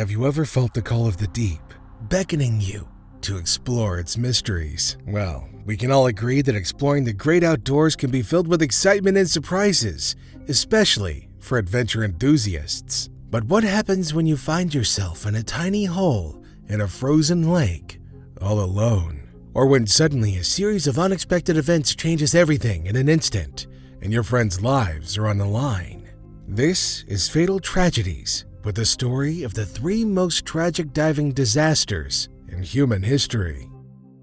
Have you ever felt the call of the deep, beckoning you to explore its mysteries? Well, we can all agree that exploring the great outdoors can be filled with excitement and surprises, especially for adventure enthusiasts. But what happens when you find yourself in a tiny hole in a frozen lake, all alone? Or when suddenly a series of unexpected events changes everything in an instant, and your friends' lives are on the line? This is Fatal Tragedies, with the story of the 3 most tragic diving disasters in human history.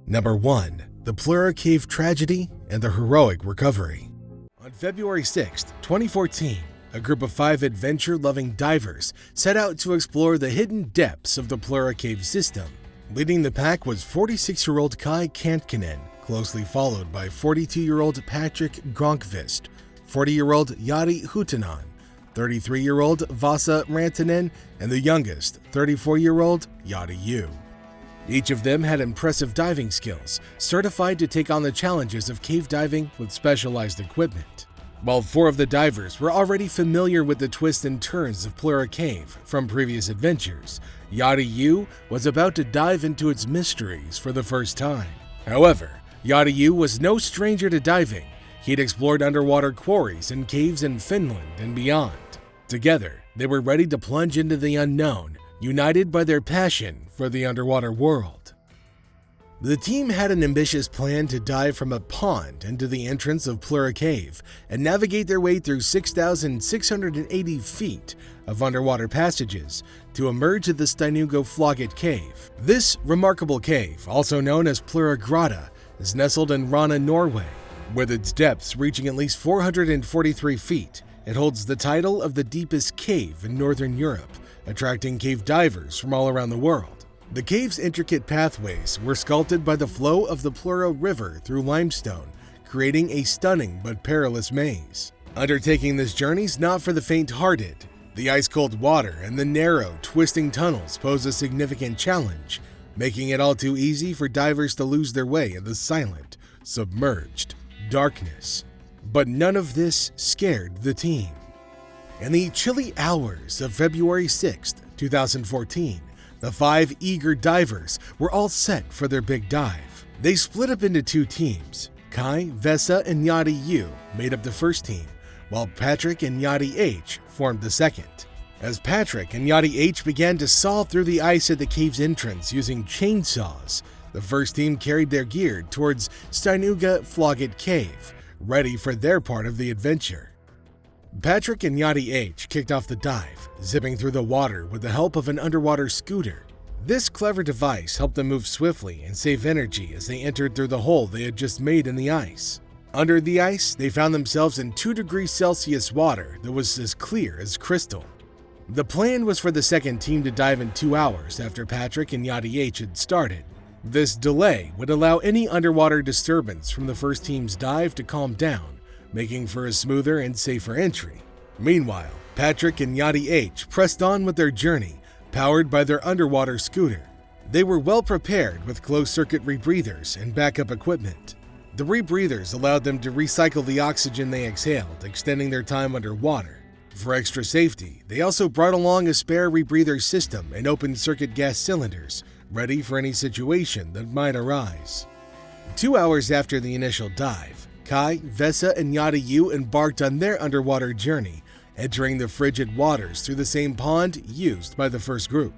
Number 1. The Plura Cave Tragedy and the Heroic Recovery. On February 6, 2014, a group of 5 adventure-loving divers set out to explore the hidden depths of the Plura Cave system. Leading the pack was 46-year-old Kai Kantkinen, closely followed by 42-year-old Patrick Gronkvist, 40-year-old Yuri Hutanen, 33-year-old Vasa Rantanen, and the youngest, 34-year-old Yada Yu. Each of them had impressive diving skills, certified to take on the challenges of cave diving with specialized equipment. While 4 of the divers were already familiar with the twists and turns of Plura Cave from previous adventures, Yada Yu was about to dive into its mysteries for the first time. However, Yada Yu was no stranger to diving. He'd explored underwater quarries and caves in Finland and beyond. Together, they were ready to plunge into the unknown, united by their passion for the underwater world. The team had an ambitious plan to dive from a pond into the entrance of Plura Cave and navigate their way through 6,680 feet of underwater passages to emerge at the Steinuga Flogget Cave. This remarkable cave, also known as Plura Grotta, is nestled in Rana, Norway. With its depths reaching at least 443 feet, it holds the title of the deepest cave in Northern Europe, attracting cave divers from all around the world. The cave's intricate pathways were sculpted by the flow of the Plura River through limestone, creating a stunning but perilous maze. Undertaking this journey's not for the faint-hearted. The ice-cold water and the narrow, twisting tunnels pose a significant challenge, making it all too easy for divers to lose their way in the silent, submerged darkness. But none of this scared the team. In the chilly hours of February 6, 2014, the 5 eager divers were all set for their big dive. They split up into 2 teams. Kai, Vesa, and Yadi Yu made up the first team, while Patrick and Yadi H formed the second. As Patrick and Yadi H began to saw through the ice at the cave's entrance using chainsaws, the first team carried their gear towards Steinuga Flogget Cave, ready for their part of the adventure. Patrick and Yadi H kicked off the dive, zipping through the water with the help of an underwater scooter. This clever device helped them move swiftly and save energy as they entered through the hole they had just made in the ice. Under the ice, they found themselves in 2 degrees Celsius water that was as clear as crystal. The plan was for the second team to dive in 2 hours after Patrick and Yadi H had started. This delay would allow any underwater disturbance from the first team's dive to calm down, making for a smoother and safer entry. Meanwhile, Patrick and Yadi H pressed on with their journey, powered by their underwater scooter. They were well prepared with closed-circuit rebreathers and backup equipment. The rebreathers allowed them to recycle the oxygen they exhaled, extending their time underwater. For extra safety, they also brought along a spare rebreather system and open-circuit gas cylinders, ready for any situation that might arise. 2 hours after the initial dive, Kai, Vesa, and Yada Yu embarked on their underwater journey, entering the frigid waters through the same pond used by the first group.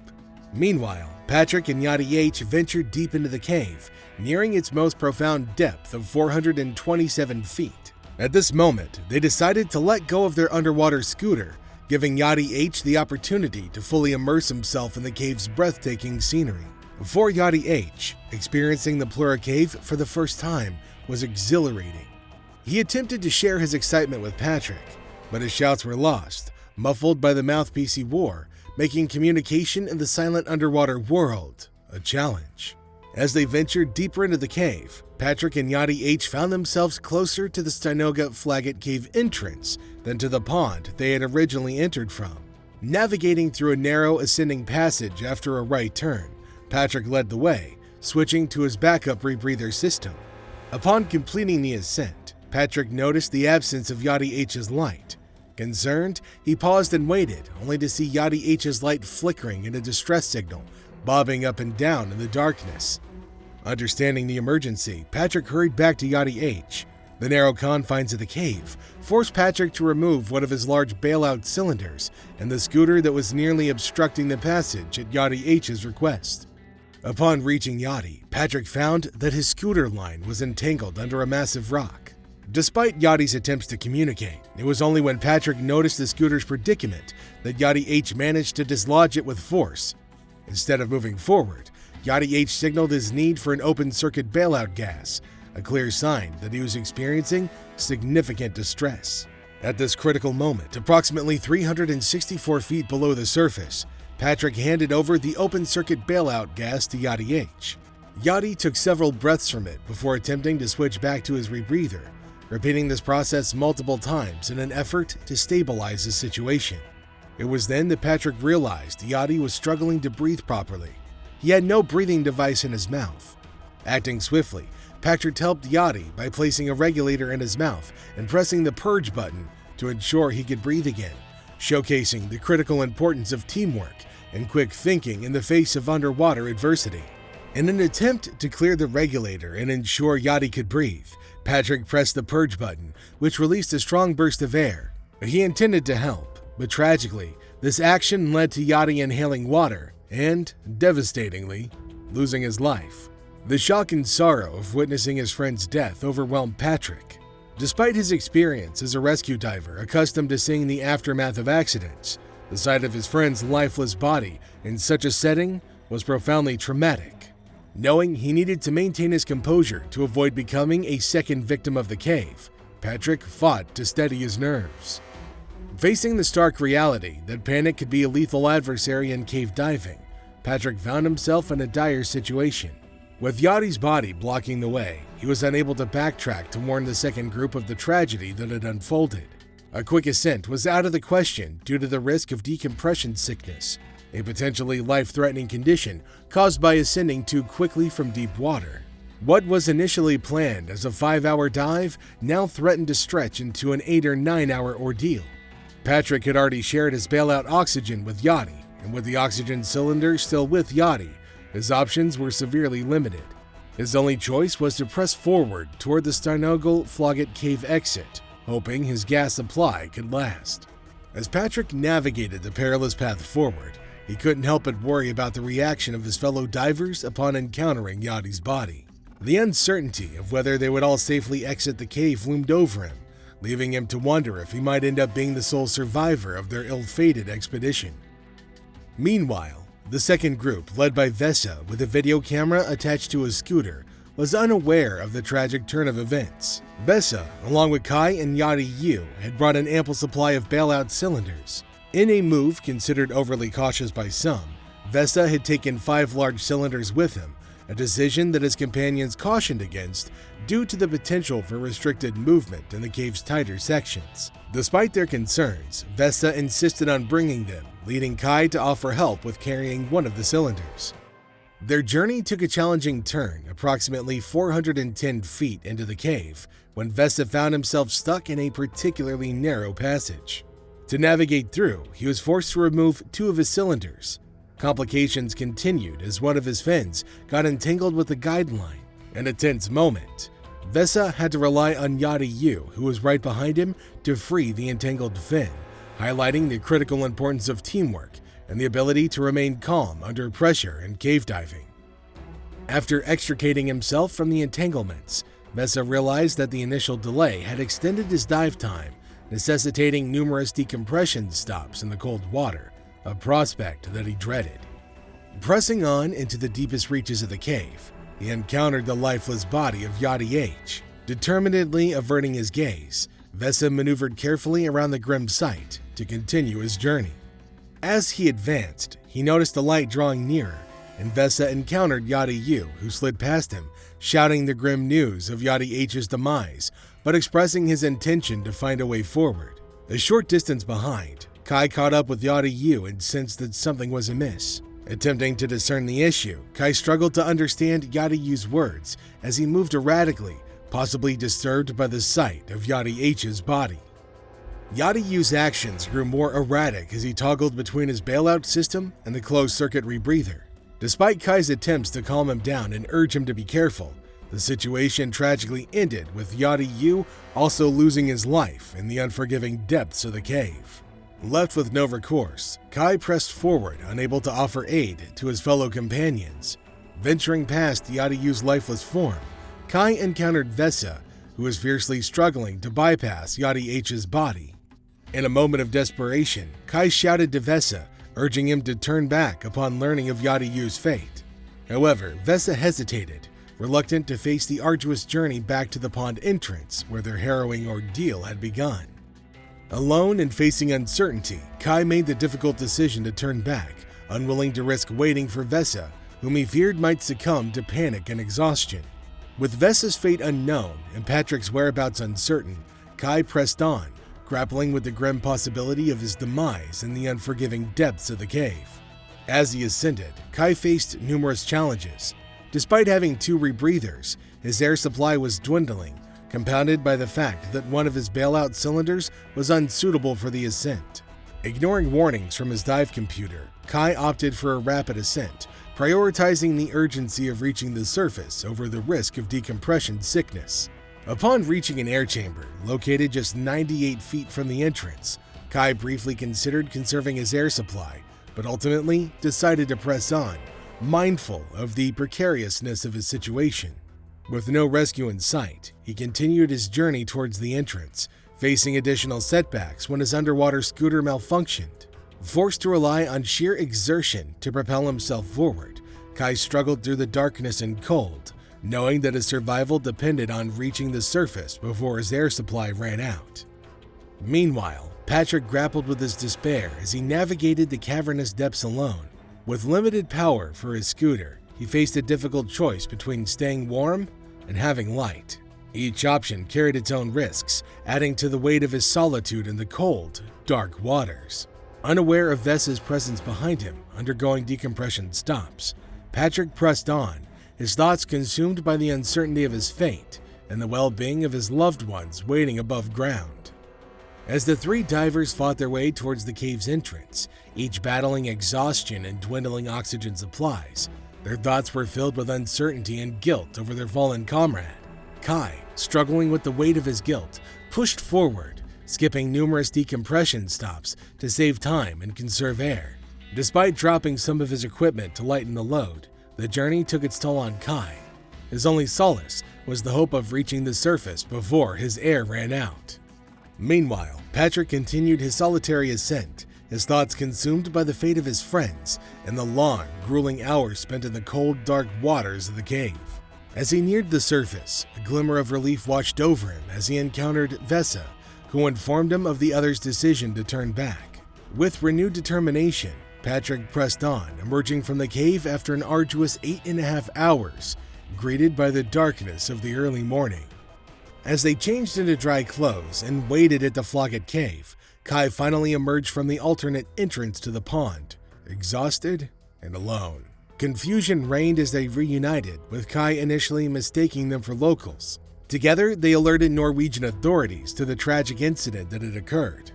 Meanwhile, Patrick and Yadi H ventured deep into the cave, nearing its most profound depth of 427 feet. At this moment, they decided to let go of their underwater scooter, giving Yadi H the opportunity to fully immerse himself in the cave's breathtaking scenery. For Yadi H, experiencing the Plura Cave for the first time was exhilarating. He attempted to share his excitement with Patrick, but his shouts were lost, muffled by the mouthpiece he wore, making communication in the silent underwater world a challenge. As they ventured deeper into the cave, Patrick and Yadi H found themselves closer to the Steinuga Flogget Cave entrance than to the pond they had originally entered from. Navigating through a narrow ascending passage after a right turn, Patrick led the way, switching to his backup rebreather system. Upon completing the ascent, Patrick noticed the absence of Yadi H's light. Concerned, he paused and waited, only to see Yachty H's light flickering in a distress signal, bobbing up and down in the darkness. Understanding the emergency, Patrick hurried back to Yachty H. The narrow confines of the cave forced Patrick to remove one of his large bailout cylinders and the scooter that was nearly obstructing the passage at Yachty H's request. Upon reaching Yachty, Patrick found that his scooter line was entangled under a massive rock. Despite Yachty's attempts to communicate, it was only when Patrick noticed the scooter's predicament that Yachty H managed to dislodge it with force. Instead of moving forward, Yachty H signaled his need for an open-circuit bailout gas, a clear sign that he was experiencing significant distress. At this critical moment, approximately 364 feet below the surface, Patrick handed over the open-circuit bailout gas to Yachty H. Yachty took several breaths from it before attempting to switch back to his rebreather, repeating this process multiple times in an effort to stabilize the situation. It was then that Patrick realized Yachty was struggling to breathe properly. He had no breathing device in his mouth. Acting swiftly, Patrick helped Yachty by placing a regulator in his mouth and pressing the purge button to ensure he could breathe again, showcasing the critical importance of teamwork and quick thinking in the face of underwater adversity. In an attempt to clear the regulator and ensure Yachty could breathe, Patrick pressed the purge button, which released a strong burst of air. He intended to help, but tragically, this action led to Yachty inhaling water and, devastatingly, losing his life. The shock and sorrow of witnessing his friend's death overwhelmed Patrick. Despite his experience as a rescue diver accustomed to seeing the aftermath of accidents, the sight of his friend's lifeless body in such a setting was profoundly traumatic. Knowing he needed to maintain his composure to avoid becoming a second victim of the cave, Patrick fought to steady his nerves. Facing the stark reality that panic could be a lethal adversary in cave diving, Patrick found himself in a dire situation. With Yachty's body blocking the way, he was unable to backtrack to warn the second group of the tragedy that had unfolded. A quick ascent was out of the question due to the risk of decompression sickness, a potentially life-threatening condition caused by ascending too quickly from deep water. What was initially planned as a 5-hour dive now threatened to stretch into an 8 or 9 hour ordeal. Patrick had already shared his bailout oxygen with Yachty, and with the oxygen cylinder still with Yachty, his options were severely limited. His only choice was to press forward toward the Starnogal Flogget Cave exit, hoping his gas supply could last. As Patrick navigated the perilous path forward, he couldn't help but worry about the reaction of his fellow divers upon encountering Yachty's body. The uncertainty of whether they would all safely exit the cave loomed over him, leaving him to wonder if he might end up being the sole survivor of their ill-fated expedition. Meanwhile, the second group, led by Vesa with a video camera attached to his scooter, was unaware of the tragic turn of events. Vesa, along with Kai and Yachty Yu, had brought an ample supply of bailout cylinders. In a move considered overly cautious by some, Vesa had taken 5 large cylinders with him, a decision that his companions cautioned against due to the potential for restricted movement in the cave's tighter sections. Despite their concerns, Vesa insisted on bringing them, leading Kai to offer help with carrying one of the cylinders. Their journey took a challenging turn approximately 410 feet into the cave when Vesa found himself stuck in a particularly narrow passage. To navigate through, he was forced to remove 2 of his cylinders. Complications continued as one of his fins got entangled with the guide line. In a tense moment, Vesa had to rely on Yachty Yu, who was right behind him, to free the entangled fin, highlighting the critical importance of teamwork and the ability to remain calm under pressure in cave diving. After extricating himself from the entanglements, Vesa realized that the initial delay had extended his dive time, necessitating numerous decompression stops in the cold water, a prospect that he dreaded. Pressing on into the deepest reaches of the cave, he encountered the lifeless body of Yachty H. Determinedly averting his gaze, Vesa maneuvered carefully around the grim sight to continue his journey. As he advanced, he noticed the light drawing nearer, and Vesa encountered Yachty Yu, who slid past him, shouting the grim news of Yachty H's demise, but expressing his intention to find a way forward. A short distance behind, Kai caught up with Yachty Yu and sensed that something was amiss. Attempting to discern the issue, Kai struggled to understand Yachty Yu's words as he moved erratically, possibly disturbed by the sight of Yachty H's body. Yuri's actions grew more erratic as he toggled between his bailout system and the closed-circuit rebreather. Despite Kai's attempts to calm him down and urge him to be careful, the situation tragically ended with Yuri also losing his life in the unforgiving depths of the cave. Left with no recourse, Kai pressed forward, unable to offer aid to his fellow companions. Venturing past Yuri's lifeless form, Kai encountered Vesa, who was fiercely struggling to bypass Yuri's body. In a moment of desperation, Kai shouted to Vesa, urging him to turn back upon learning of Yuri's fate. However, Vesa hesitated, reluctant to face the arduous journey back to the pond entrance where their harrowing ordeal had begun. Alone and facing uncertainty, Kai made the difficult decision to turn back, unwilling to risk waiting for Vesa, whom he feared might succumb to panic and exhaustion. With Vesa's fate unknown and Patrick's whereabouts uncertain, Kai pressed on, grappling with the grim possibility of his demise in the unforgiving depths of the cave. As he ascended, Kai faced numerous challenges. Despite having 2 rebreathers, his air supply was dwindling, compounded by the fact that one of his bailout cylinders was unsuitable for the ascent. Ignoring warnings from his dive computer, Kai opted for a rapid ascent, prioritizing the urgency of reaching the surface over the risk of decompression sickness. Upon reaching an air chamber, located just 98 feet from the entrance, Kai briefly considered conserving his air supply, but ultimately decided to press on, mindful of the precariousness of his situation. With no rescue in sight, he continued his journey towards the entrance, facing additional setbacks when his underwater scooter malfunctioned. Forced to rely on sheer exertion to propel himself forward, Kai struggled through the darkness and cold, knowing that his survival depended on reaching the surface before his air supply ran out. Meanwhile, Patrick grappled with his despair as he navigated the cavernous depths alone. With limited power for his scooter, he faced a difficult choice between staying warm and having light. Each option carried its own risks, adding to the weight of his solitude in the cold, dark waters. Unaware of Vesa's presence behind him, undergoing decompression stops, Patrick pressed on, his thoughts consumed by the uncertainty of his fate and the well-being of his loved ones waiting above ground. As the 3 divers fought their way towards the cave's entrance, each battling exhaustion and dwindling oxygen supplies, their thoughts were filled with uncertainty and guilt over their fallen comrade. Kai, struggling with the weight of his guilt, pushed forward, skipping numerous decompression stops to save time and conserve air. Despite dropping some of his equipment to lighten the load, the journey took its toll on Kai. His only solace was the hope of reaching the surface before his air ran out. Meanwhile, Patrick continued his solitary ascent, his thoughts consumed by the fate of his friends and the long, grueling hours spent in the cold, dark waters of the cave. As he neared the surface, a glimmer of relief watched over him as he encountered Vesa, who informed him of the other's decision to turn back. With renewed determination, Patrick pressed on, emerging from the cave after an arduous 8.5 hours, greeted by the darkness of the early morning. As they changed into dry clothes and waited at the Flogget Cave, Kai finally emerged from the alternate entrance to the pond, exhausted and alone. Confusion reigned as they reunited, with Kai initially mistaking them for locals. Together, they alerted Norwegian authorities to the tragic incident that had occurred.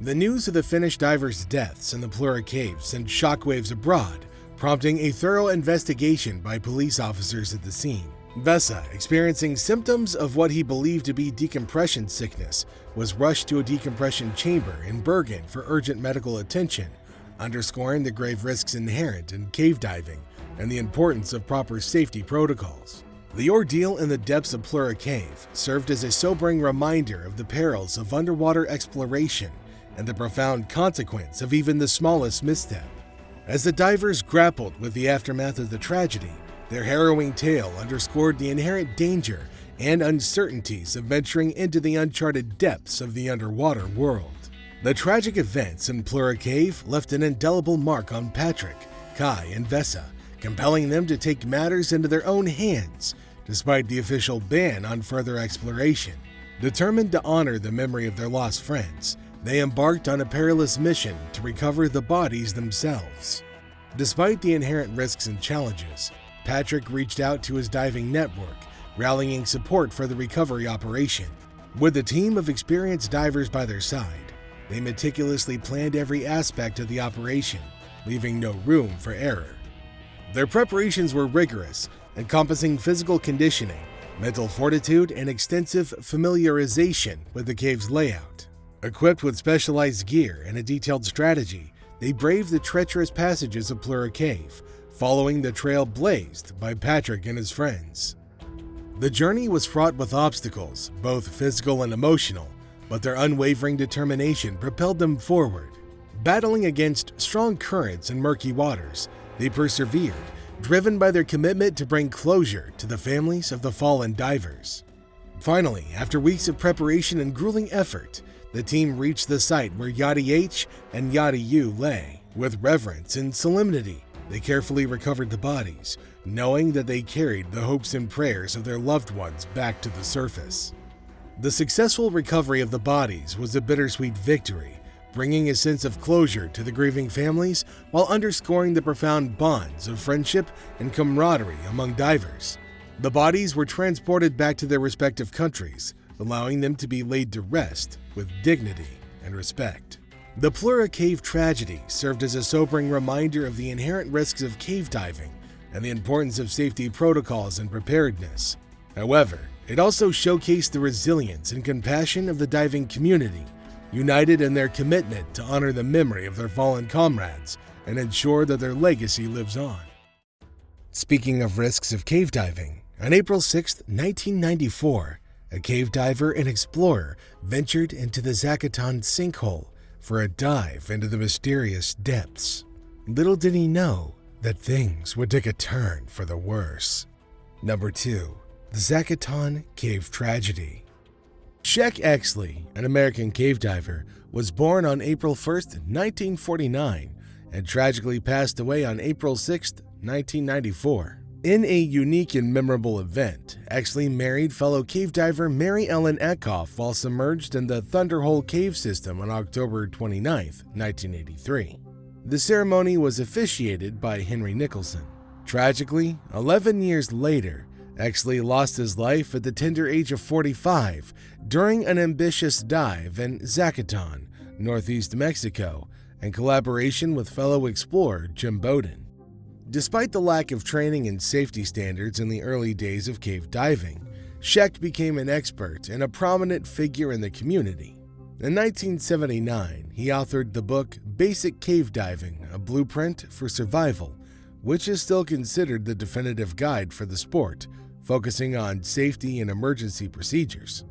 The news of the Finnish divers' deaths in the Plura cave sent shockwaves abroad, prompting a thorough investigation by police officers at the scene. Vesa, experiencing symptoms of what he believed to be decompression sickness, was rushed to a decompression chamber in Bergen for urgent medical attention, underscoring the grave risks inherent in cave diving and the importance of proper safety protocols. The ordeal in the depths of Plura Cave served as a sobering reminder of the perils of underwater exploration and the profound consequence of even the smallest misstep. As the divers grappled with the aftermath of the tragedy, their harrowing tale underscored the inherent danger and uncertainties of venturing into the uncharted depths of the underwater world. The tragic events in Plura Cave left an indelible mark on Patrick, Kai, and Vesa, compelling them to take matters into their own hands, despite the official ban on further exploration. Determined to honor the memory of their lost friends, they embarked on a perilous mission to recover the bodies themselves. Despite the inherent risks and challenges, Patrick reached out to his diving network, rallying support for the recovery operation. With a team of experienced divers by their side, They meticulously planned every aspect of the operation, leaving no room for error. Their preparations were rigorous, encompassing physical conditioning, mental fortitude, and extensive familiarization with the cave's layout. Equipped with specialized gear and a detailed strategy, they braved the treacherous passages of Plura Cave, following the trail blazed by Patrick and his friends. The journey was fraught with obstacles, both physical and emotional, but their unwavering determination propelled them forward. Battling against strong currents and murky waters, they persevered, driven by their commitment to bring closure to the families of the fallen divers. Finally, after weeks of preparation and grueling effort, the team reached the site where Yachty H and Yachty U lay. With reverence and solemnity, they carefully recovered the bodies, knowing that they carried the hopes and prayers of their loved ones back to the surface. The successful recovery of the bodies was a bittersweet victory, bringing a sense of closure to the grieving families while underscoring the profound bonds of friendship and camaraderie among divers. The bodies were transported back to their respective countries, allowing them to be laid to rest with dignity and respect. The Plura Cave tragedy served as a sobering reminder of the inherent risks of cave diving and the importance of safety protocols and preparedness. However, it also showcased the resilience and compassion of the diving community, united in their commitment to honor the memory of their fallen comrades and ensure that their legacy lives on. Speaking of risks of cave diving, on April 6, 1994, a cave diver and explorer ventured into the Zacatón sinkhole for a dive into the mysterious depths. Little did he know that things would take a turn for the worse. Number 2. The Zacatón Cave Tragedy. Shek Exley, an American cave diver, was born on April 1, 1949, and tragically passed away on April 6, 1994. In a unique and memorable event, Exley married fellow cave diver Mary Ellen Etkoff while submerged in the Thunderhole Cave system on October 29, 1983. The ceremony was officiated by Henry Nicholson. Tragically, 11 years later, Exley lost his life at the tender age of 45 during an ambitious dive in Zacatón, northeast Mexico, in collaboration with fellow explorer Jim Bowden. Despite the lack of training and safety standards in the early days of cave diving, Shek became an expert and a prominent figure in the community. In 1979, he authored the book Basic Cave Diving: A Blueprint for Survival, which is still considered the definitive guide for the sport, focusing on safety and emergency procedures.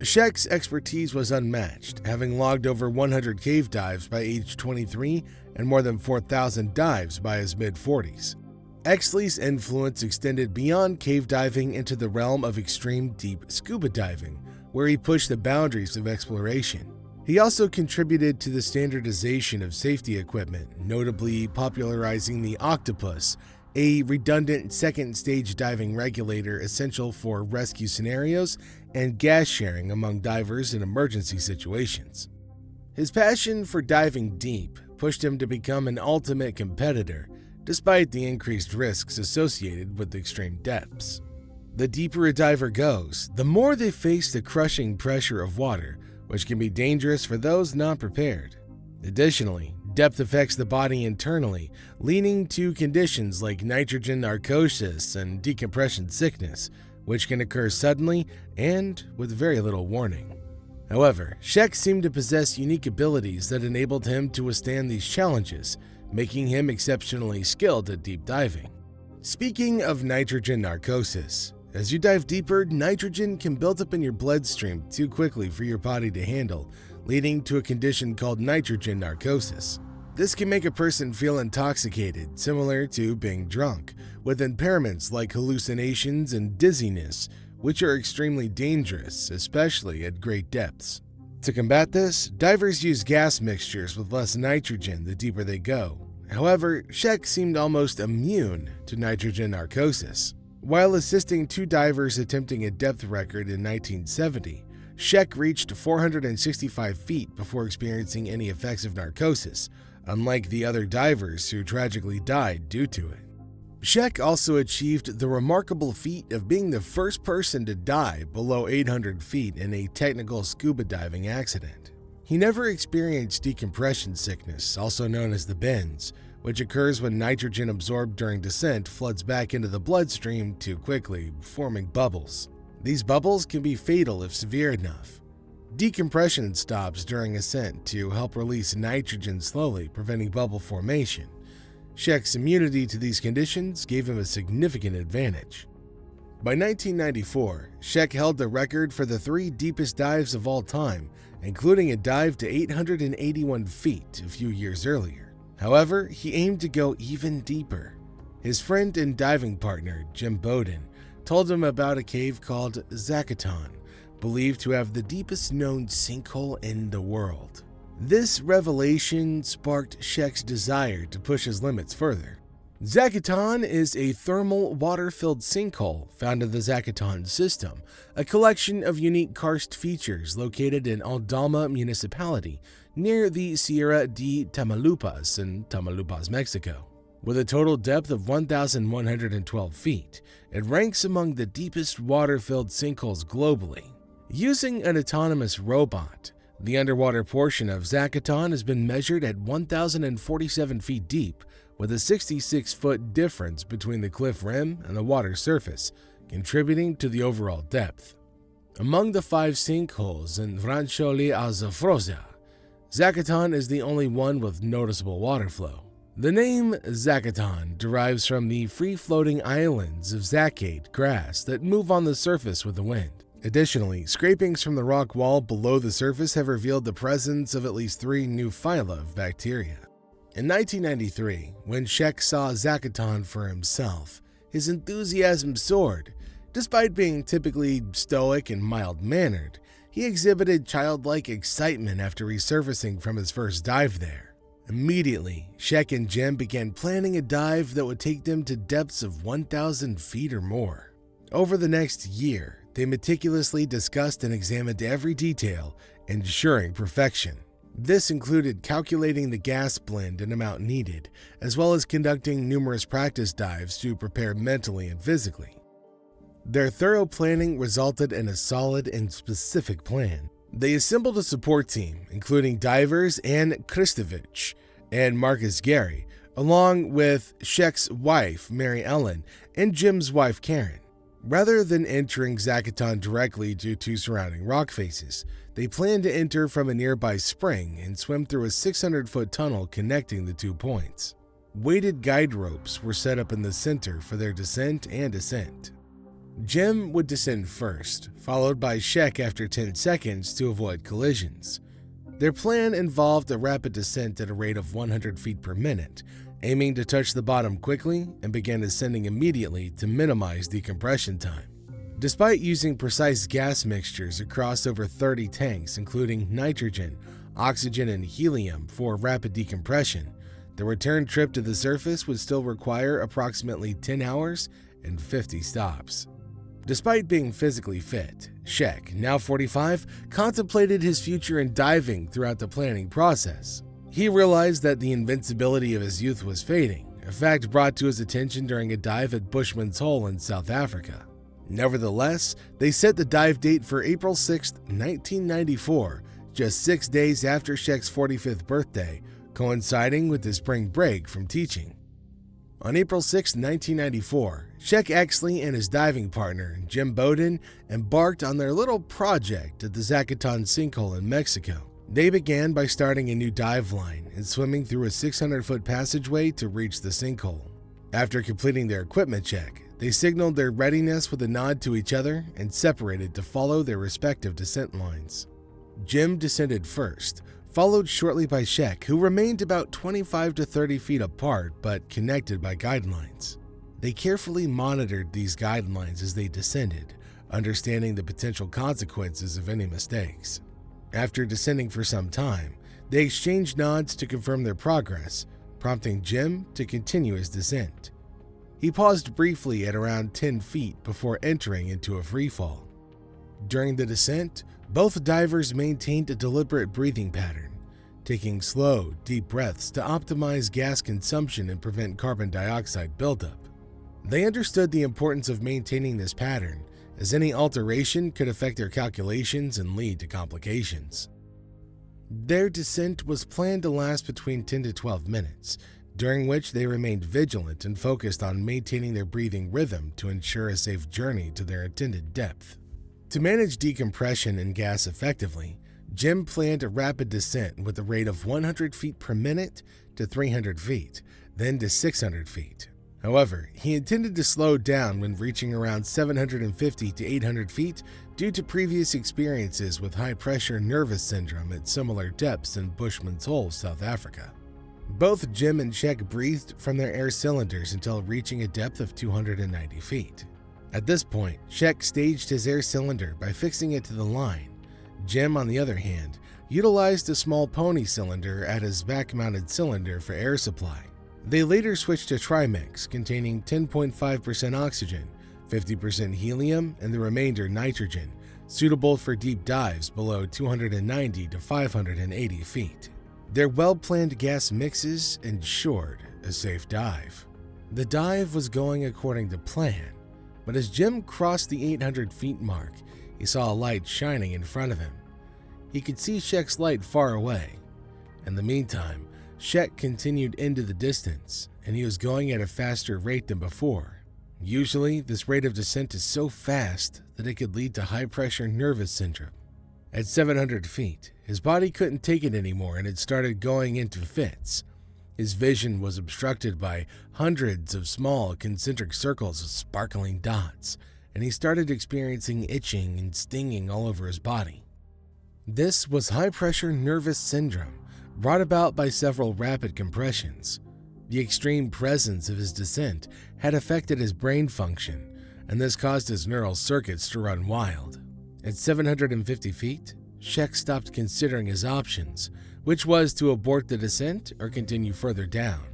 Shek's expertise was unmatched, having logged over 100 cave dives by age 23 and more than 4,000 dives by his mid-40s. Exley's influence extended beyond cave diving into the realm of extreme deep scuba diving, where he pushed the boundaries of exploration. He also contributed to the standardization of safety equipment, notably popularizing the octopus, a redundant second-stage diving regulator essential for rescue scenarios and gas sharing among divers in emergency situations. His passion for diving deep pushed him to become an ultimate competitor, despite the increased risks associated with extreme depths. The deeper a diver goes, the more they face the crushing pressure of water, which can be dangerous for those not prepared. Additionally, depth affects the body internally, leading to conditions like nitrogen narcosis and decompression sickness, which can occur suddenly and with very little warning. However, Shek seemed to possess unique abilities that enabled him to withstand these challenges, making him exceptionally skilled at deep diving. Speaking of nitrogen narcosis, as you dive deeper, nitrogen can build up in your bloodstream too quickly for your body to handle, leading to a condition called nitrogen narcosis. This can make a person feel intoxicated, similar to being drunk, with impairments like hallucinations and dizziness, which are extremely dangerous, especially at great depths. To combat this, divers use gas mixtures with less nitrogen the deeper they go. However, Shek seemed almost immune to nitrogen narcosis. While assisting 2 divers attempting a depth record in 1970, Shek reached 465 feet before experiencing any effects of narcosis, unlike the other divers who tragically died due to it. Shek also achieved the remarkable feat of being the first person to die below 800 feet in a technical scuba diving accident. He never experienced decompression sickness, also known as the bends, which occurs when nitrogen absorbed during descent floods back into the bloodstream too quickly, forming bubbles. These bubbles can be fatal if severe enough. Decompression stops during ascent to help release nitrogen slowly, preventing bubble formation. Shek's immunity to these conditions gave him a significant advantage. By 1994, Shek held the record for the 3 deepest dives of all time, including a dive to 881 feet a few years earlier. However, he aimed to go even deeper. His friend and diving partner, Jim Bowden, told him about a cave called Zacatón, believed to have the deepest known sinkhole in the world. This revelation sparked Shek's desire to push his limits further. Zacatón is a thermal water-filled sinkhole found in the Zacatón system, a collection of unique karst features located in Aldama municipality near the Sierra de Tamaulipas in Tamaulipas, Mexico. With a total depth of 1,112 feet, it ranks among the deepest water-filled sinkholes globally. Using an autonomous robot, the underwater portion of Zacatón has been measured at 1,047 feet deep, with a 66-foot difference between the cliff rim and the water surface, contributing to the overall depth. Among the 5 sinkholes in Rancho Azafrosa, Zacatón is the only one with noticeable water flow. The name Zacatón derives from the free-floating islands of zacate grass that move on the surface with the wind. Additionally, scrapings from the rock wall below the surface have revealed the presence of at least 3 new phyla of bacteria. In 1993, when Shek saw Zacatón for himself, his enthusiasm soared. Despite being typically stoic and mild-mannered, he exhibited childlike excitement after resurfacing from his first dive there. Immediately, Shek and Jim began planning a dive that would take them to depths of 1,000 feet or more. Over the next year, they meticulously discussed and examined every detail, ensuring perfection. This included calculating the gas blend and amount needed, as well as conducting numerous practice dives to prepare mentally and physically. Their thorough planning resulted in a solid and specific plan. They assembled a support team, including divers Ann Kristovich and Marcus Gary, along with Shek's wife, Mary Ellen, and Jim's wife, Karen. Rather than entering Zacatón directly due to surrounding rock faces, they planned to enter from a nearby spring and swim through a 600-foot tunnel connecting the 2 points. Weighted guide ropes were set up in the center for their descent and ascent. Jim would descend first, followed by Shek after 10 seconds to avoid collisions. Their plan involved a rapid descent at a rate of 100 feet per minute, aiming to touch the bottom quickly and begin ascending immediately to minimize decompression time. Despite using precise gas mixtures across over 30 tanks, including nitrogen, oxygen, and helium for rapid decompression, the return trip to the surface would still require approximately 10 hours and 50 stops. Despite being physically fit, Shek, now 45, contemplated his future in diving throughout the planning process. He realized that the invincibility of his youth was fading, a fact brought to his attention during a dive at Bushman's Hole in South Africa. Nevertheless, they set the dive date for April 6, 1994, just 6 days after Shek's 45th birthday, coinciding with the spring break from teaching. On April 6, 1994, Shek Exley and his diving partner, Jim Bowden, embarked on their little project at the Zacatón sinkhole in Mexico. They began by starting a new dive line and swimming through a 600-foot passageway to reach the sinkhole. After completing their equipment check, they signaled their readiness with a nod to each other and separated to follow their respective descent lines. Jim descended first, followed shortly by Shek, who remained about 25 to 30 feet apart but connected by guidelines. They carefully monitored these guidelines as they descended, understanding the potential consequences of any mistakes. After descending for some time, they exchanged nods to confirm their progress, prompting Jim to continue his descent. He paused briefly at around 10 feet before entering into a freefall. During the descent, both divers maintained a deliberate breathing pattern, taking slow, deep breaths to optimize gas consumption and prevent carbon dioxide buildup. They understood the importance of maintaining this pattern, as any alteration could affect their calculations and lead to complications. Their descent was planned to last between 10 to 12 minutes, during which they remained vigilant and focused on maintaining their breathing rhythm to ensure a safe journey to their intended depth. To manage decompression and gas effectively, Jim planned a rapid descent with a rate of 100 feet per minute to 300 feet, then to 600 feet. However, he intended to slow down when reaching around 750 to 800 feet due to previous experiences with high-pressure nervous syndrome at similar depths in Bushman's Hole, South Africa. Both Jim and Czech breathed from their air cylinders until reaching a depth of 290 feet. At this point, Czech staged his air cylinder by fixing it to the line. Jim, on the other hand, utilized a small pony cylinder at his back-mounted cylinder for air supply. They later switched to Trimix, containing 10.5% oxygen, 50% helium, and the remainder nitrogen, suitable for deep dives below 290 to 580 feet. Their well-planned gas mixes ensured a safe dive. The dive was going according to plan, but as Jim crossed the 800 feet mark, he saw a light shining in front of him. He could see Czech's light far away. In the meantime, Czech continued into the distance, and he was going at a faster rate than before. Usually, this rate of descent is so fast that it could lead to high-pressure nervous syndrome. At 700 feet, his body couldn't take it anymore and it started going into fits. His vision was obstructed by hundreds of small concentric circles of sparkling dots, and he started experiencing itching and stinging all over his body. This was high-pressure nervous syndrome, brought about by several rapid compressions. The extreme presence of his descent had affected his brain function, and this caused his neural circuits to run wild. At 750 feet, Czech stopped considering his options, which was to abort the descent or continue further down.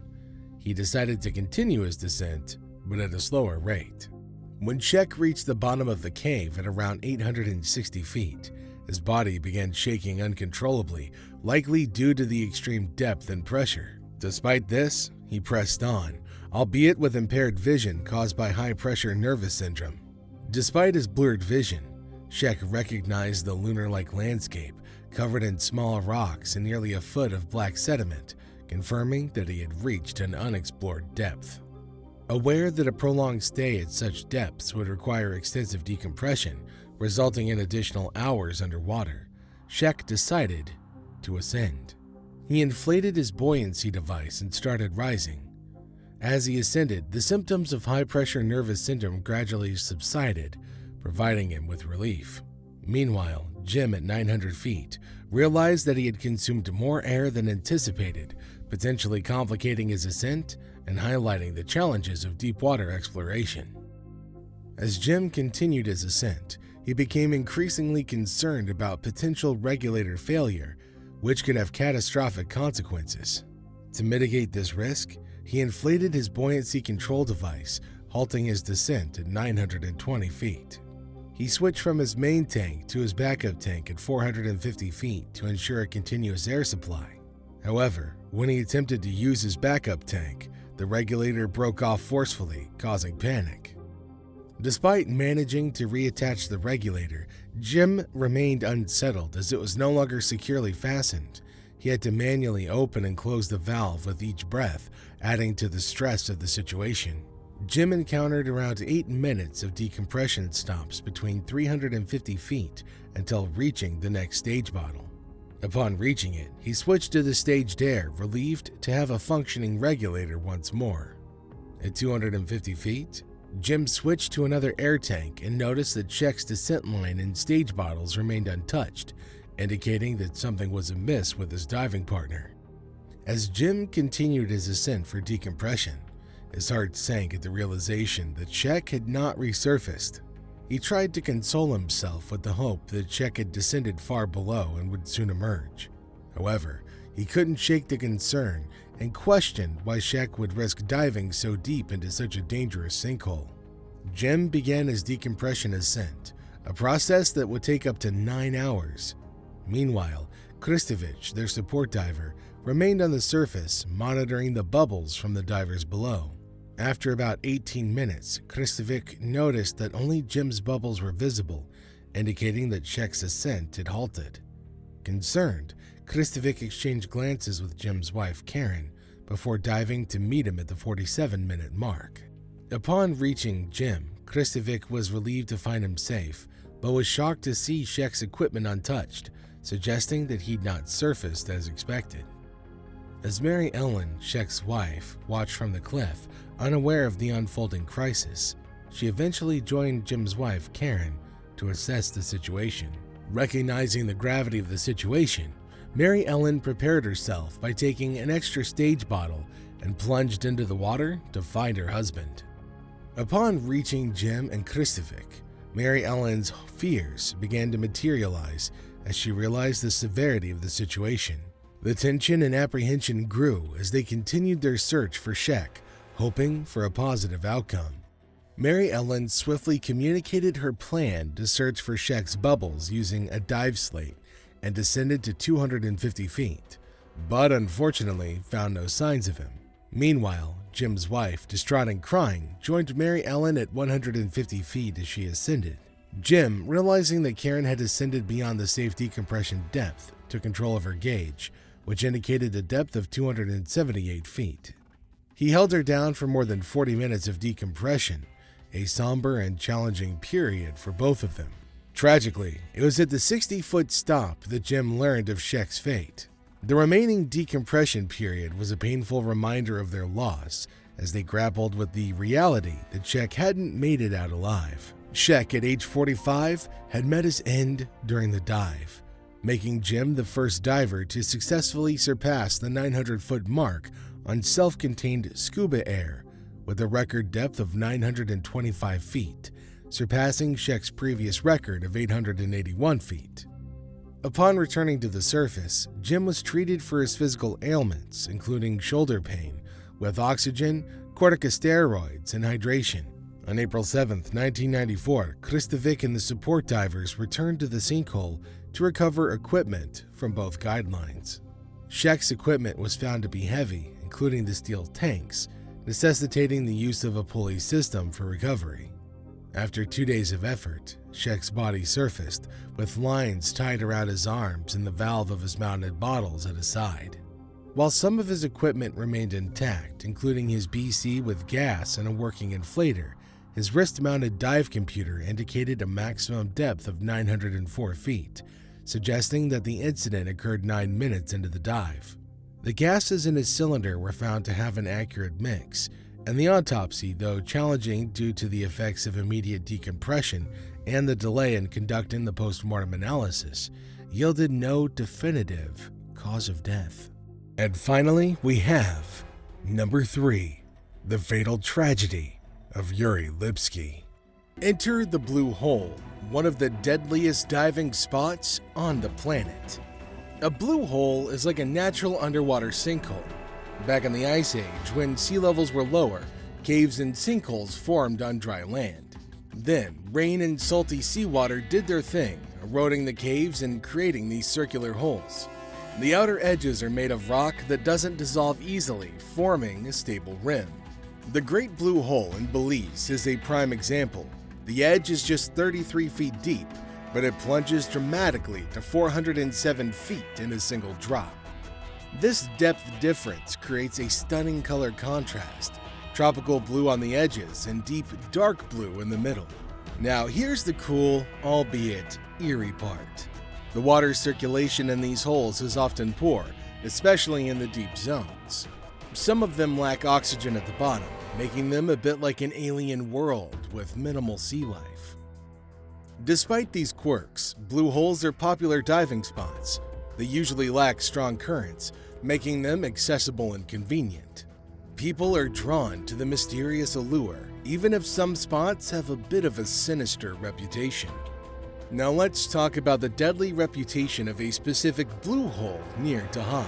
He decided to continue his descent, but at a slower rate. When Czech reached the bottom of the cave at around 860 feet, his body began shaking uncontrollably, likely due to the extreme depth and pressure. Despite this, he pressed on, albeit with impaired vision caused by high-pressure nervous syndrome. Despite his blurred vision, Czech recognized the lunar-like landscape covered in small rocks and nearly a foot of black sediment, confirming that he had reached an unexplored depth. Aware that a prolonged stay at such depths would require extensive decompression, resulting in additional hours underwater, Czech decided to ascend. He inflated his buoyancy device and started rising. As he ascended, the symptoms of high-pressure nervous syndrome gradually subsided, providing him with relief. Meanwhile, Jim at 900 feet realized that he had consumed more air than anticipated, potentially complicating his ascent and highlighting the challenges of deep-water exploration. As Jim continued his ascent, he became increasingly concerned about potential regulator failure, which could have catastrophic consequences. To mitigate this risk, he inflated his buoyancy control device, halting his descent at 920 feet. He switched from his main tank to his backup tank at 450 feet to ensure a continuous air supply. However, when he attempted to use his backup tank, the regulator broke off forcefully, causing panic. Despite managing to reattach the regulator, Jim remained unsettled as it was no longer securely fastened. He had to manually open and close the valve with each breath, adding to the stress of the situation. Jim encountered around 8 minutes of decompression stops between 350 feet until reaching the next stage bottle. Upon reaching it, he switched to the staged air, relieved to have a functioning regulator once more. At 250 feet, Jim switched to another air tank and noticed that Czech's descent line and stage bottles remained untouched, indicating that something was amiss with his diving partner. As Jim continued his ascent for decompression, his heart sank at the realization that Czech had not resurfaced. He tried to console himself with the hope that Czech had descended far below and would soon emerge. However, he couldn't shake the concern and questioned why Czech would risk diving so deep into such a dangerous sinkhole. Jim began his decompression ascent, a process that would take up to 9 hours. Meanwhile, Kristovic, their support diver, remained on the surface, monitoring the bubbles from the divers below. After about 18 minutes, Kristovic noticed that only Jim's bubbles were visible, indicating that Czech's ascent had halted. Concerned, Kristovic exchanged glances with Jim's wife, Karen, before diving to meet him at the 47-minute mark. Upon reaching Jim, Kristovic was relieved to find him safe, but was shocked to see Shek's equipment untouched, suggesting that he'd not surfaced as expected. As Mary Ellen, Shek's wife, watched from the cliff, unaware of the unfolding crisis, she eventually joined Jim's wife, Karen, to assess the situation. Recognizing the gravity of the situation, Mary Ellen prepared herself by taking an extra stage bottle and plunged into the water to find her husband. Upon reaching Jim and Kristovic, Mary Ellen's fears began to materialize as she realized the severity of the situation. The tension and apprehension grew as they continued their search for Shek, hoping for a positive outcome. Mary Ellen swiftly communicated her plan to search for Shek's bubbles using a dive slate and descended to 250 feet, but unfortunately found no signs of him. Meanwhile, Jim's wife, distraught and crying, joined Mary Ellen at 150 feet as she ascended. Jim, realizing that Karen had ascended beyond the safe decompression depth, took control of her gauge, which indicated a depth of 278 feet. He held her down for more than 40 minutes of decompression, a somber and challenging period for both of them. Tragically, it was at the 60-foot stop that Jim learned of Shek's fate. The remaining decompression period was a painful reminder of their loss as they grappled with the reality that Shek hadn't made it out alive. Shek, at age 45, had met his end during the dive, making Jim the first diver to successfully surpass the 900-foot mark on self-contained scuba air with a record depth of 925 feet, surpassing Shek's previous record of 881 feet. Upon returning to the surface, Jim was treated for his physical ailments, including shoulder pain, with oxygen, corticosteroids, and hydration. On April 7, 1994, Kristovic and the support divers returned to the sinkhole to recover equipment from both guidelines. Shek's equipment was found to be heavy, including the steel tanks, necessitating the use of a pulley system for recovery. After 2 days of effort, Shek's body surfaced, with lines tied around his arms and the valve of his mounted bottles at his side. While some of his equipment remained intact, including his BC with gas and a working inflator, his wrist-mounted dive computer indicated a maximum depth of 904 feet, suggesting that the incident occurred 9 minutes into the dive. The gases in his cylinder were found to have an accurate mix, and the autopsy, though challenging due to the effects of immediate decompression and the delay in conducting the post-mortem analysis, yielded no definitive cause of death. And finally, we have number 3, the fatal tragedy of Yuri Lipski. Enter the Blue Hole, one of the deadliest diving spots on the planet. A blue hole is like a natural underwater sinkhole. Back in the Ice Age, when sea levels were lower, caves and sinkholes formed on dry land. Then, rain and salty seawater did their thing, eroding the caves and creating these circular holes. The outer edges are made of rock that doesn't dissolve easily, forming a stable rim. The Great Blue Hole in Belize is a prime example. The edge is just 33 feet deep, but it plunges dramatically to 407 feet in a single drop. This depth difference creates a stunning color contrast, tropical blue on the edges and deep dark blue in the middle. Now here's the cool, albeit eerie part. The water circulation in these holes is often poor, especially in the deep zones. Some of them lack oxygen at the bottom, making them a bit like an alien world with minimal sea life. Despite these quirks, blue holes are popular diving spots. They usually lack strong currents, making them accessible and convenient. People are drawn to the mysterious allure, even if some spots have a bit of a sinister reputation. Now let's talk about the deadly reputation of a specific blue hole near Taha.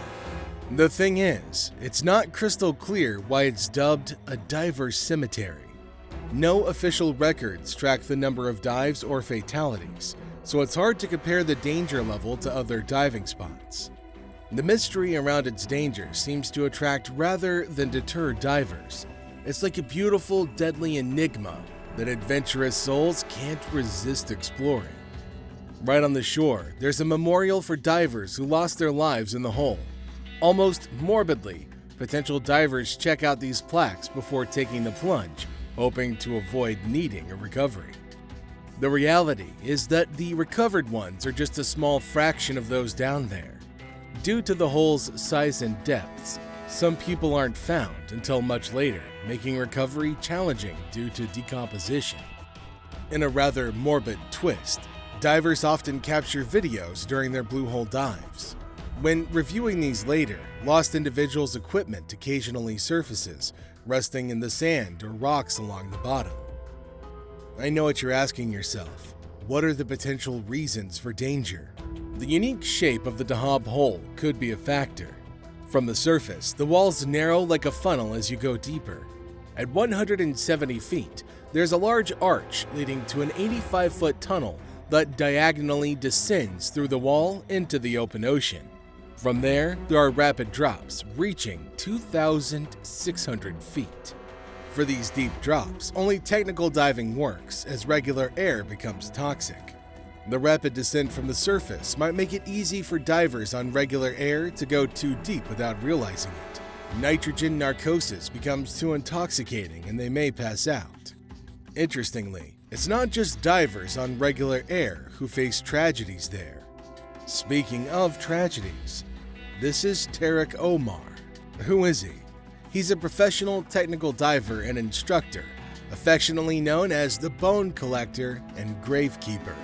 The thing is, it's not crystal clear why it's dubbed a diver's cemetery. No official records track the number of dives or fatalities, so it's hard to compare the danger level to other diving spots. The mystery around its danger seems to attract rather than deter divers. It's like a beautiful, deadly enigma that adventurous souls can't resist exploring. Right on the shore, there's a memorial for divers who lost their lives in the hole. Almost morbidly, potential divers check out these plaques before taking the plunge, hoping to avoid needing a recovery. The reality is that the recovered ones are just a small fraction of those down there. Due to the hole's size and depths, some people aren't found until much later, making recovery challenging due to decomposition. In a rather morbid twist, divers often capture videos during their blue hole dives. When reviewing these later, lost individuals' equipment occasionally surfaces, resting in the sand or rocks along the bottom. I know what you're asking yourself. What are the potential reasons for danger? The unique shape of the Dahab hole could be a factor. From the surface, the walls narrow like a funnel as you go deeper. At 170 feet, there's a large arch leading to an 85-foot tunnel that diagonally descends through the wall into the open ocean. From there are rapid drops reaching 2,600 feet. For these deep drops, only technical diving works as regular air becomes toxic. The rapid descent from the surface might make it easy for divers on regular air to go too deep without realizing it. Nitrogen narcosis becomes too intoxicating and they may pass out. Interestingly, it's not just divers on regular air who face tragedies there. Speaking of tragedies, this is Tarek Omar. Who is he? He's a professional technical diver and instructor, affectionately known as the Bone Collector and Gravekeeper.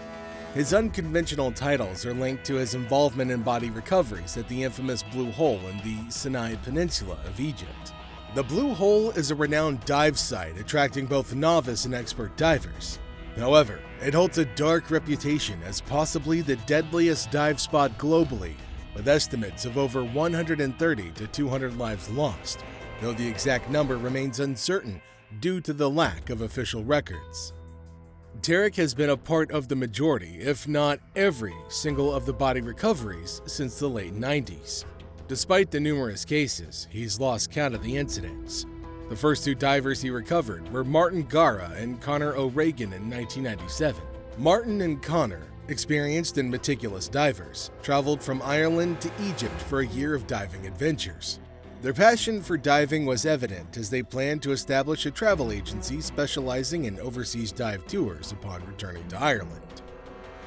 His unconventional titles are linked to his involvement in body recoveries at the infamous Blue Hole in the Sinai Peninsula of Egypt. The Blue Hole is a renowned dive site attracting both novice and expert divers. However, it holds a dark reputation as possibly the deadliest dive spot globally, with estimates of over 130 to 200 lives lost, though the exact number remains uncertain due to the lack of official records. Tarek has been a part of the majority, if not every single of the body recoveries since the late 90s. Despite the numerous cases, he's lost count of the incidents. The first two divers he recovered were Martin Gara and Connor O'Regan in 1997. Martin and Connor, experienced and meticulous divers, traveled from Ireland to Egypt for a year of diving adventures. Their passion for diving was evident as they planned to establish a travel agency specializing in overseas dive tours upon returning to Ireland.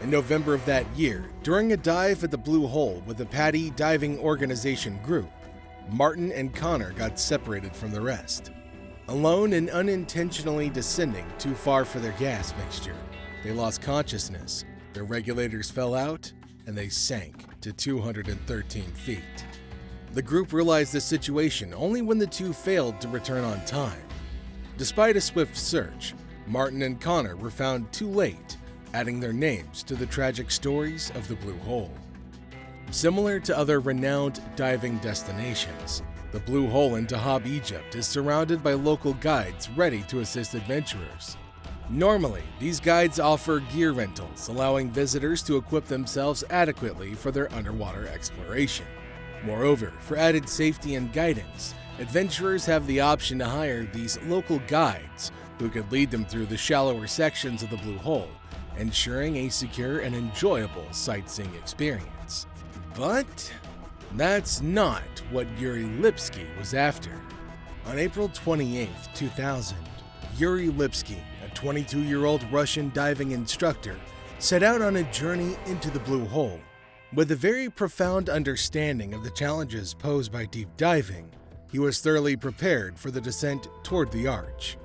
In November of that year, during a dive at the Blue Hole with the PADI Diving Organization group, Martin and Connor got separated from the rest. Alone and unintentionally descending too far for their gas mixture, they lost consciousness, their regulators fell out, and they sank to 213 feet. The group realized the situation only when the two failed to return on time. Despite a swift search, Martin and Connor were found too late, adding their names to the tragic stories of the Blue Hole. Similar to other renowned diving destinations, the Blue Hole in Dahab, Egypt is surrounded by local guides ready to assist adventurers. Normally, these guides offer gear rentals, allowing visitors to equip themselves adequately for their underwater exploration. Moreover, for added safety and guidance, adventurers have the option to hire these local guides who could lead them through the shallower sections of the Blue Hole, ensuring a secure and enjoyable sightseeing experience. But that's not what Yuri Lipski was after. On April 28, 2000, Yuri Lipski, a 22-year-old Russian diving instructor, set out on a journey into the Blue Hole. With a very profound understanding of the challenges posed by deep diving, he was thoroughly prepared for the descent toward the arch.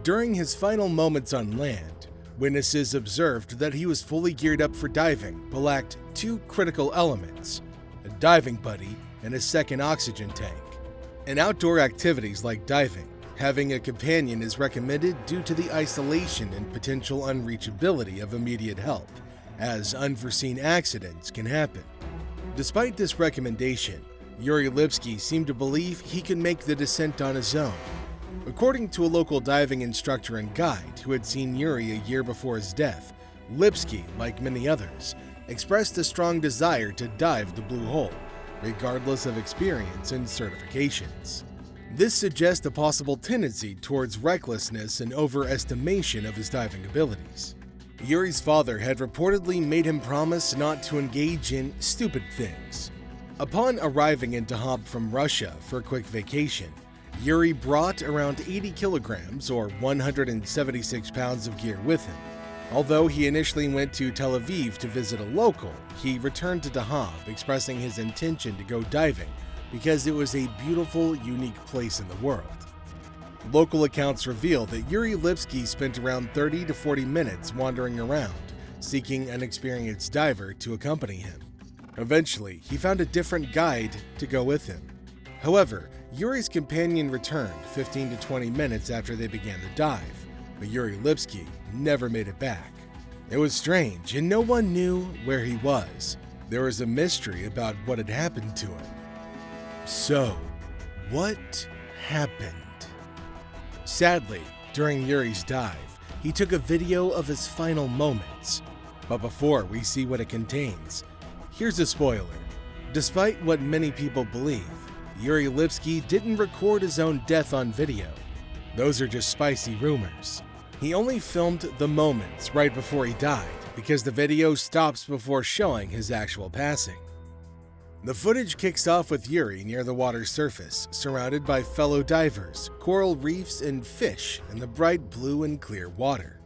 During his final moments on land, witnesses observed that he was fully geared up for diving but lacked two critical elements: a diving buddy and a second oxygen tank. In outdoor activities like diving, having a companion is recommended due to the isolation and potential unreachability of immediate help, as unforeseen accidents can happen. Despite this recommendation, Yuri Lipski seemed to believe he could make the descent on his own. According to a local diving instructor and guide who had seen Yuri a year before his death, Lipski, like many others, expressed a strong desire to dive the Blue Hole, regardless of experience and certifications. This suggests a possible tendency towards recklessness and overestimation of his diving abilities. Yuri's father had reportedly made him promise not to engage in stupid things. Upon arriving in Dahab from Russia for a quick vacation, Yuri brought around 80 kilograms or 176 pounds of gear with him. Although he initially went to Tel Aviv to visit a local, he returned to Dahab expressing his intention to go diving because it was a beautiful, unique place in the world. Local accounts reveal that Yuri Lipski spent around 30 to 40 minutes wandering around, seeking an experienced diver to accompany him. Eventually, he found a different guide to go with him. However, Yuri's companion returned 15 to 20 minutes after they began the dive, but Yuri Lipski never made it back. It was strange, and no one knew where he was. There was a mystery about what had happened to him. So, what happened? Sadly, during Yuri's dive, he took a video of his final moments. But before we see what it contains, here's a spoiler. Despite what many people believe, Yuri Lipski didn't record his own death on video. Those are just spicy rumors. He only filmed the moments right before he died because the video stops before showing his actual passing. The footage kicks off with Yuri near the water's surface, surrounded by fellow divers, coral reefs, and fish in the bright blue and clear water.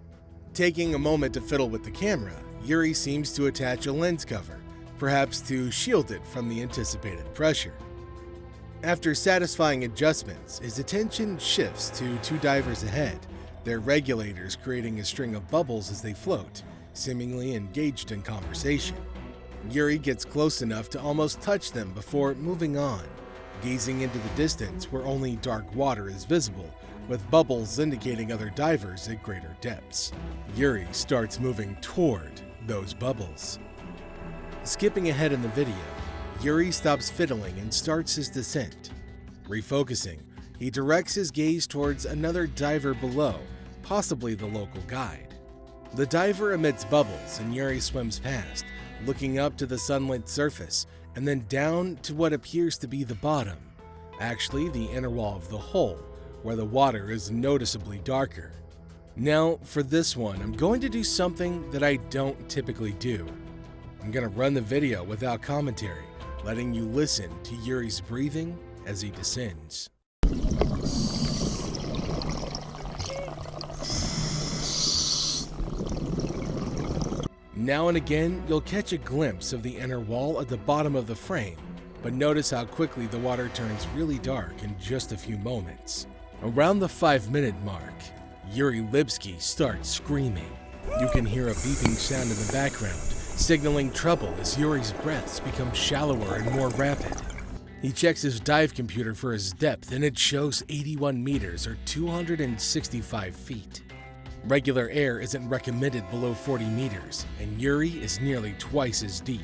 Taking a moment to fiddle with the camera, Yuri seems to attach a lens cover, perhaps to shield it from the anticipated pressure. After satisfying adjustments, his attention shifts to two divers ahead, their regulators creating a string of bubbles as they float, seemingly engaged in conversation. Yuri gets close enough to almost touch them before moving on, gazing into the distance where only dark water is visible, with bubbles indicating other divers at greater depths. Yuri starts moving toward those bubbles. Skipping ahead in the video, Yuri stops fiddling and starts his descent. Refocusing, he directs his gaze towards another diver below, possibly the local guide. The diver emits bubbles and Yuri swims past, looking up to the sunlit surface and then down to what appears to be the bottom, actually the inner wall of the hole, where the water is noticeably darker. Now, for this one, I'm going to do something that I don't typically do. I'm going to run the video without commentary, letting you listen to Yuri's breathing as he descends. Now and again, you'll catch a glimpse of the inner wall at the bottom of the frame, but notice how quickly the water turns really dark in just a few moments. Around the 5-minute mark, Yuri Lipski starts screaming. You can hear a beeping sound in the background, signaling trouble as Yuri's breaths become shallower and more rapid. He checks his dive computer for his depth and it shows 81 meters or 265 feet. Regular air isn't recommended below 40 meters, and Yuri is nearly twice as deep.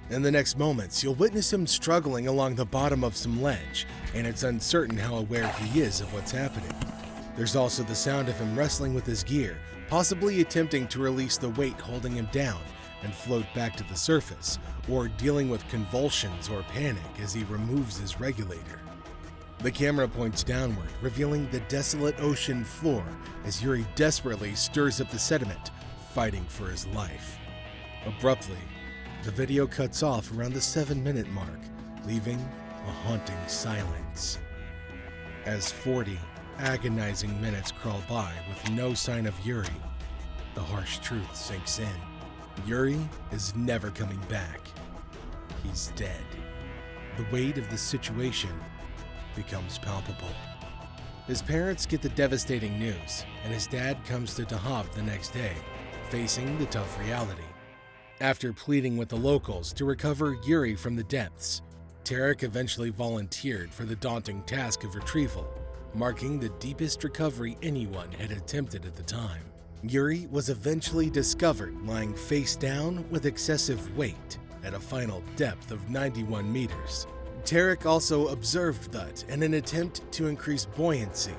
In the next moments, you'll witness him struggling along the bottom of some ledge, and it's uncertain how aware he is of what's happening. There's also the sound of him wrestling with his gear, possibly attempting to release the weight holding him down and float back to the surface, or dealing with convulsions or panic as he removes his regulator. The camera points downward, revealing the desolate ocean floor as Yuri desperately stirs up the sediment, fighting for his life. Abruptly, the video cuts off around the 7-minute mark, leaving a haunting silence. As 40 agonizing minutes crawl by with no sign of Yuri, the harsh truth sinks in. Yuri is never coming back. He's dead. The weight of the situation becomes palpable. His parents get the devastating news, and his dad comes to Dahab the next day, facing the tough reality. After pleading with the locals to recover Yuri from the depths, Tarek eventually volunteered for the daunting task of retrieval, marking the deepest recovery anyone had attempted at the time. Yuri was eventually discovered lying face down with excessive weight at a final depth of 91 meters. Tarek also observed that, in an attempt to increase buoyancy,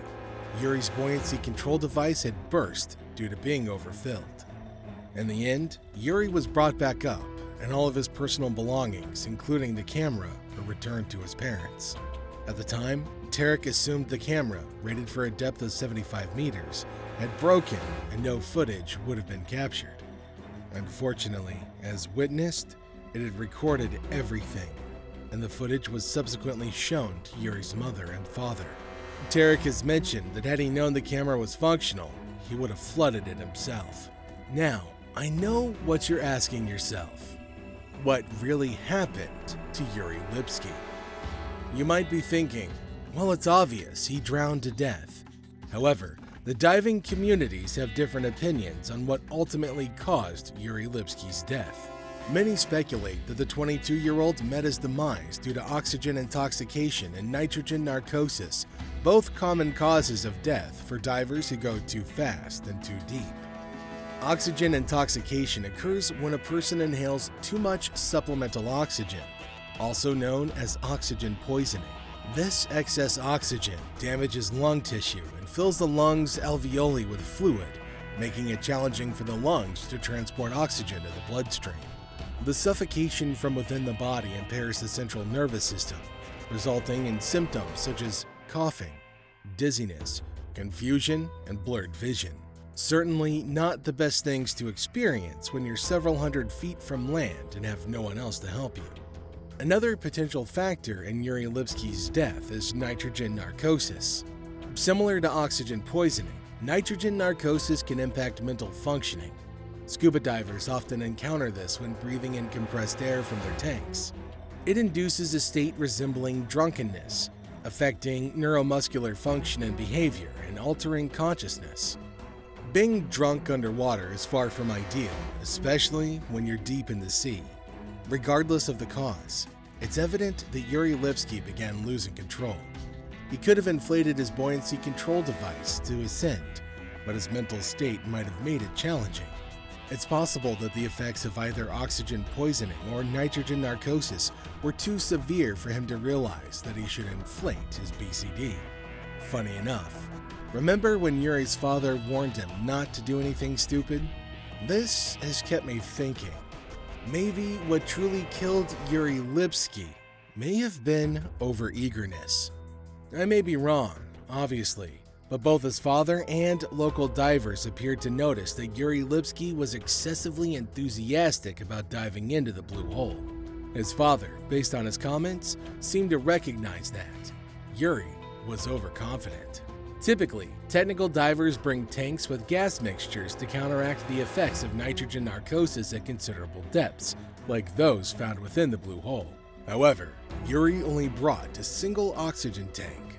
Yuri's buoyancy control device had burst due to being overfilled. In the end, Yuri was brought back up, and all of his personal belongings, including the camera, were returned to his parents. At the time, Tarek assumed the camera, rated for a depth of 75 meters, had broken and no footage would have been captured. Unfortunately, as witnessed, it had recorded everything, and the footage was subsequently shown to Yuri's mother and father. Tarek has mentioned that had he known the camera was functional, he would have flooded it himself. Now, I know what you're asking yourself. What really happened to Yuri Lipski? You might be thinking, well, it's obvious, he drowned to death. However, the diving communities have different opinions on what ultimately caused Yuri Lipski's death. Many speculate that the 22-year-old met his demise due to oxygen intoxication and nitrogen narcosis, both common causes of death for divers who go too fast and too deep. Oxygen intoxication occurs when a person inhales too much supplemental oxygen, also known as oxygen poisoning. This excess oxygen damages lung tissue and fills the lungs' alveoli with fluid, making it challenging for the lungs to transport oxygen to the bloodstream. The suffocation from within the body impairs the central nervous system, resulting in symptoms such as coughing, dizziness, confusion, and blurred vision. Certainly not the best things to experience when you're several hundred feet from land and have no one else to help you. Another potential factor in Yuri Lipski's death is nitrogen narcosis. Similar to oxygen poisoning, nitrogen narcosis can impact mental functioning. Scuba divers often encounter this when breathing in compressed air from their tanks. It induces a state resembling drunkenness, affecting neuromuscular function and behavior and altering consciousness. Being drunk underwater is far from ideal, especially when you're deep in the sea. Regardless of the cause, it's evident that Yuri Lipski began losing control. He could have inflated his buoyancy control device to ascend, but his mental state might have made it challenging. It's possible that the effects of either oxygen poisoning or nitrogen narcosis were too severe for him to realize that he should inflate his BCD. Funny enough, remember when Yuri's father warned him not to do anything stupid? This has kept me thinking. Maybe what truly killed Yuri Lipski may have been overeagerness. I may be wrong, obviously, but both his father and local divers appeared to notice that Yuri Lipski was excessively enthusiastic about diving into the blue hole. His father, based on his comments, seemed to recognize that. Yuri was overconfident. Typically, technical divers bring tanks with gas mixtures to counteract the effects of nitrogen narcosis at considerable depths, like those found within the blue hole. However, Yuri only brought a single oxygen tank.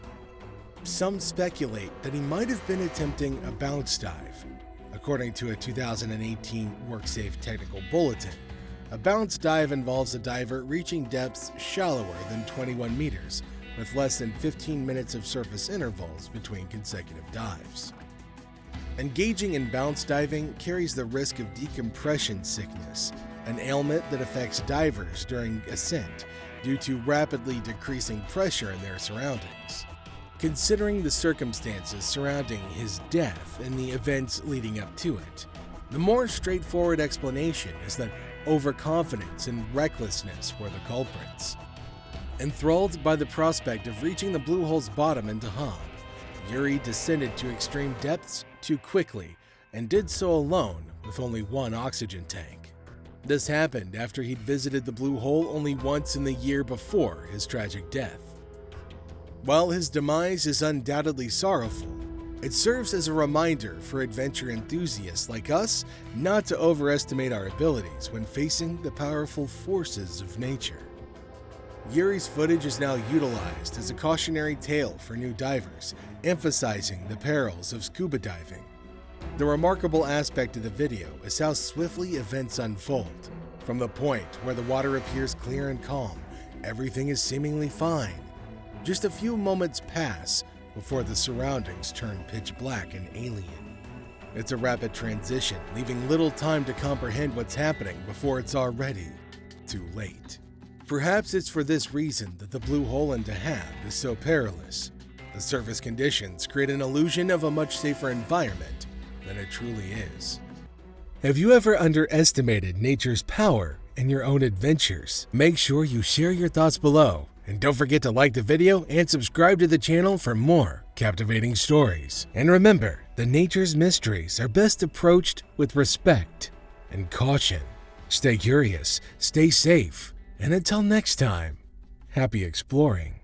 Some speculate that he might have been attempting a bounce dive. According to a 2018 WorkSafe technical bulletin, a bounce dive involves a diver reaching depths shallower than 21 meters, with less than 15 minutes of surface intervals between consecutive dives. Engaging in bounce diving carries the risk of decompression sickness, an ailment that affects divers during ascent due to rapidly decreasing pressure in their surroundings. Considering the circumstances surrounding his death and the events leading up to it, the more straightforward explanation is that overconfidence and recklessness were the culprits. Enthralled by the prospect of reaching the blue hole's bottom and Tahab, Yuri descended to extreme depths too quickly and did so alone with only one oxygen tank. This happened after he'd visited the blue hole only once in the year before his tragic death. While his demise is undoubtedly sorrowful, it serves as a reminder for adventure enthusiasts like us not to overestimate our abilities when facing the powerful forces of nature. Yuri's footage is now utilized as a cautionary tale for new divers, emphasizing the perils of scuba diving. The remarkable aspect of the video is how swiftly events unfold. From the point where the water appears clear and calm, everything is seemingly fine. Just a few moments pass before the surroundings turn pitch black and alien. It's a rapid transition, leaving little time to comprehend what's happening before it's already too late. Perhaps it's for this reason that the blue hole in Tahab is so perilous. The surface conditions create an illusion of a much safer environment than it truly is. Have you ever underestimated nature's power in your own adventures? Make sure you share your thoughts below, and don't forget to like the video and subscribe to the channel for more captivating stories. And remember, the nature's mysteries are best approached with respect and caution. Stay curious, stay safe, and until next time, happy exploring.